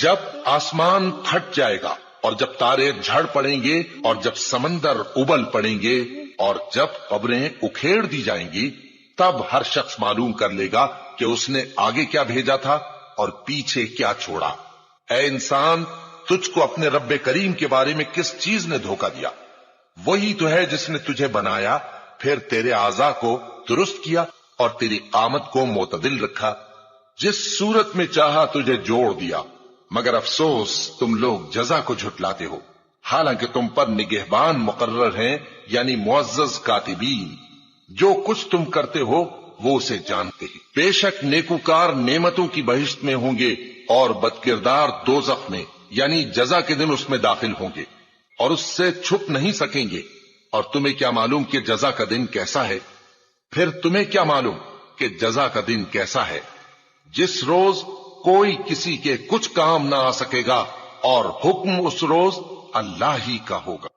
جب آسمان پھٹ جائے گا اور جب تارے جھڑ پڑیں گے اور جب سمندر ابل پڑیں گے اور جب قبریں اکھیڑ دی جائیں گی، تب ہر شخص معلوم کر لے گا کہ اس نے آگے کیا بھیجا تھا اور پیچھے کیا چھوڑا۔ اے انسان، تجھ کو اپنے رب کریم کے بارے میں کس چیز نے دھوکہ دیا؟ وہی تو ہے جس نے تجھے بنایا، پھر تیرے اعضاء کو درست کیا اور تیری قامت کو معتدل رکھا، جس صورت میں چاہا تجھے جوڑ دیا، مگر افسوس تم لوگ جزا کو جھٹلاتے ہو، حالانکہ تم پر نگہبان مقرر ہیں، یعنی معزز کاتبین۔ جو کچھ تم کرتے ہو وہ اسے جانتے ہیں۔ بے شک نیکوکار نعمتوں کی بہشت میں ہوں گے اور بدکردار دوزخ میں، یعنی جزا کے دن اس میں داخل ہوں گے اور اس سے چھپ نہیں سکیں گے۔ اور تمہیں کیا معلوم کہ جزا کا دن کیسا ہے؟ پھر تمہیں کیا معلوم کہ جزا کا دن کیسا ہے؟ جس روز کوئی کسی کے کچھ کام نہ آ سکے گا اور حکم اس روز اللہ ہی کا ہوگا۔